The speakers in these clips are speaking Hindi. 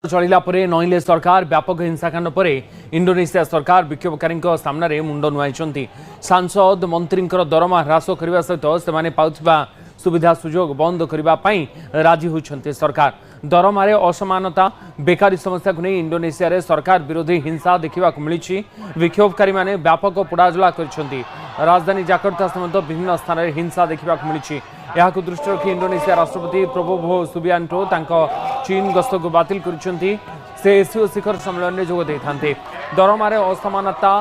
चलिला परे नईले सरकार व्यापक हिंसाकांड पर इंडोनेशिया सरकार विक्षोभकारी सामने मुंड नुआई सांसद मंत्री दरमा ह्रास करने सहित से पाउथिबा सुविधा सुजोग बंद करने राजी होती सरकार दरमारे असमानता बेकारी समस्या को नहीं इंडोनेशिया रे सरकार विरोधी हिंसा देखा मिली विक्षोभकारी माने व्यापक पोड़ाजला कर राजधानी जाकर्ता समेत विभिन्न स्थान में हिंसा देखा मिली यहां दृष्टि रखी इंडोनेशिया राष्ट्रपति प्रबोवो सुबियांटो चीन गस्त को बातिल करिसेंती से एससीओ शिखर सम्मेलन में जोग देते दरमारे असमानता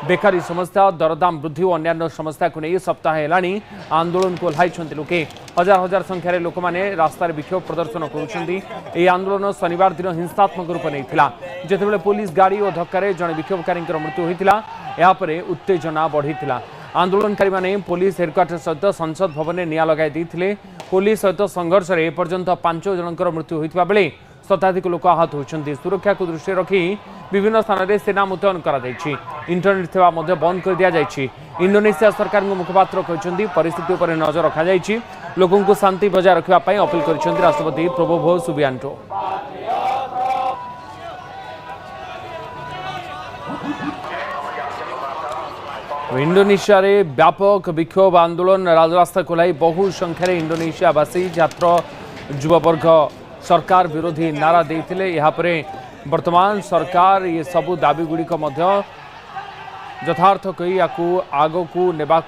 बेकारी समस्या दरदाम वृद्धि और अन्य समस्या को नहीं सप्ताह है आंदोलन को ओह्लाई लोके हजार हजार संख्यार लोक मैंने रास्तार विक्षोभ प्रदर्शन कर आंदोलन शनिवार दिन हिंसात्मक रूप नहीं जितेबाला पुलिस गाड़ी और धक्के जड़े विक्षोभकारी मृत्यु होता यापर उत्तेजना बढ़ी आंदोलनकारी माने पुलिस हेडक्वार्टर सहित संसद भवन में निआं लगाई पुलिस सहित संघर्ष में एपर्यंत 5 जनकर मृत्यु होता बेले शताधिक लोक आहत होती सुरक्षा को दृष्टि रखी विभिन्न स्थान में सेना मुतयन कर इंटरनेट सेवा बंद कर दि जाएगी इंडोनेशिया सरकार मुखपात्र कहते परिस्थिति पर नजर रखा लोकों को शांति बजाय रखापी अपील कर राष्ट्रपति प्रबोवो सुबियांटो। इंडोनेशिया रे व्यापक विक्षोभ आंदोलन राजरास्ता खोलाई बहु संख्यार इंडोनेशियावासी छात्र युववर्ग सरकार विरोधी नारा देते यापर वर्तमान सरकार ये सबू दाबी गुड़िक यथार्थ कही आग को नेबा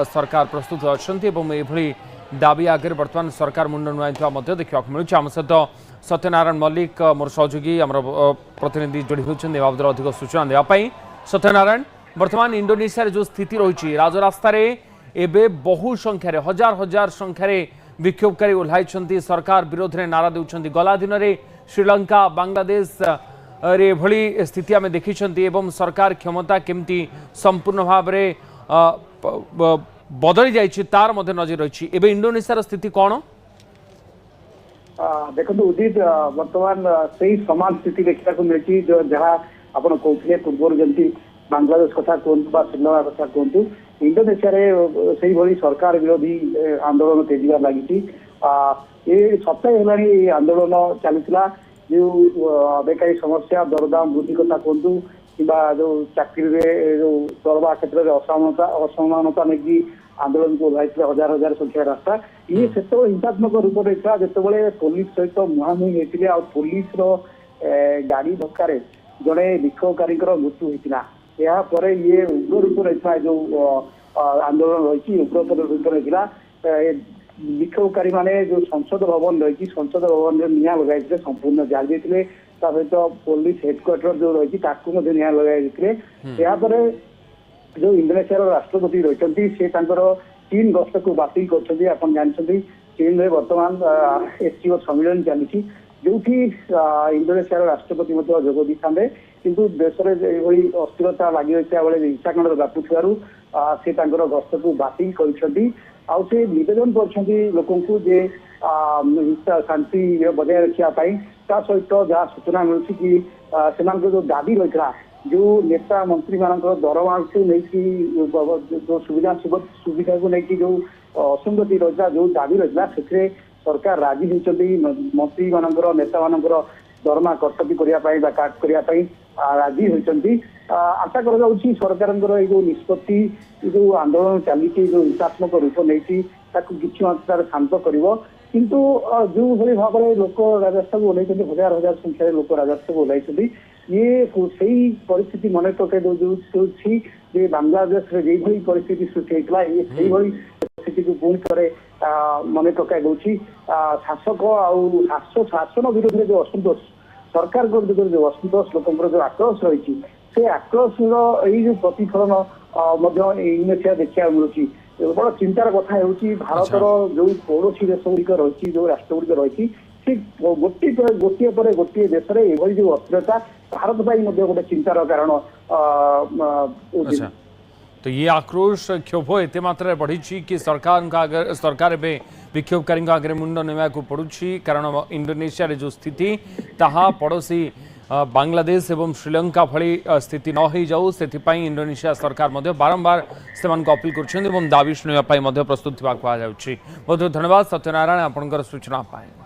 सरकार प्रस्तुत अच्छी दाबी आगे वर्तमान सरकार मुंड नुआई देखा मिलूँ आम सहित सत्यनारायण मल्लिक मोर सहयोगी आम प्रतिनिधि जोड़ी होती बाबद अधिक सूचना देवाई। सत्यनारायण, वर्तमान इंडोनेशिया जो स्थिति रही राजरास्तार एवं बहु संख्यार हजार हजार संख्यार विक्षोभकारी ओह्लाई सरकार विरोध में नारा देउछंती गला दिन में श्रीलंका बांग्लादेश रे भली स्थिति आम देखी सरकार क्षमता केमती संपूर्ण भाव में बदली जाइए तार मध्य नजर रही एवं इंडोनेशिया स्थिति कौन देखो उदित वर्तमान से ही समान स्थिति देखा मिली जो जहाँ आप कहते पूर्व जमी बांग्लादेश कथा कहतु श्रीलंका कथा कहतु इंडोनेशिया से भली सरकार विरोधी आंदोलन तेजीबार लगी ये सप्ताह है आंदोलन चलता जो बेकारी समस्या दरदाम वृद्धि कथा कहतु कि जो चाकरी जो दरबा क्षेत्र में असमानता नहीं आंदोलन को ओह्लाई हजार हजार संख्या रास्ता ये से हिंसात्मक रूप रही जिते पुलिस सहित मुहांमुही होते आ पुलिस गाड़ी धक्के जड़े विक्षोभकारी मृत्यु होता यापर ये उग्र रूप रही जो आंदोलन रही उग्रतर रूप रही विक्षोभकारी माने जो संसद भवन रही संसद भवन में निआं लगाई संपूर्ण जाली देते सहित पुलिस हेडक्वार्टर जो रही निआं लगाई यापर जो इंडोनेशिया राष्ट्रपति रही से चीन गस्त को बातिल कर जानते चीन में वर्तमान एससीओ सम्मेलन चली जो इंडोनेशिया राष्ट्रपति जोग दी था किंतु देश में अस्थिरता लगी रही बेले हिंसाकांड व्यापुवर से गस्त को बातिल कर निवेदन कर लोक हिंसा शांति बजाय रखापी सहित जहाँ सूचना मिलूँ कि से जो दाबी रही जो नेता मंत्री मान दरमा को लेकिन जो सुविधा को लेकिन जो असंगति रही जो दाबी रही से सरकार राजी होती मंत्री मान नेता मान दरमा कटौती करने काट करने राजी होती आशा कर सरकार जो निष्पत्ति जो आंदोलन चली जो हिंसात्मक रूप नहीं कि मात्रा शांत कर किंतु जो भाई भाव में लोक राजस्व को ओह्लाई हजार हजार संख्यार लोक राजस्व को ओह्लाई ये सही परिस्थिति मन पकड़ बांग्लादेश में परिस्थिति सृष्टि होता है ये परिस्थिति को पुणी थे मन पकड़ शासक शासन विरोध में जो असंतोष सरकार विरोध जो असंतोष लोक जो आक्रोश रही से आक्रोश जो प्रतिफलन इंडोनेशिया देखा मिलूँ बड़ चिंतार कथा भारतर जो पड़ोशी देश गुड़िक रही जो राष्ट्र गुड़िक रही गोटे पर गोटे देश में ये जो अस्थिरता भारत गोटे चिंतार कारण। अच्छा, तो ये आक्रोश क्षोभ एत मात्रा बढ़ी कि सरकार विक्षोभकारी आगे मुंड नेवा को पड़ुछि कारण इंडोनेशिया जो स्थिति ताहा पड़ोशी बांग्लादेश एवं श्रीलंका भली स्थिति न हो जाऊ से इंडोनेशिया सरकार बारंबार से अपील कर दाबी शुणापी प्रस्तुत बहुत बहुत धन्यवाद सत्यनारायण आपंकर सूचना पाए।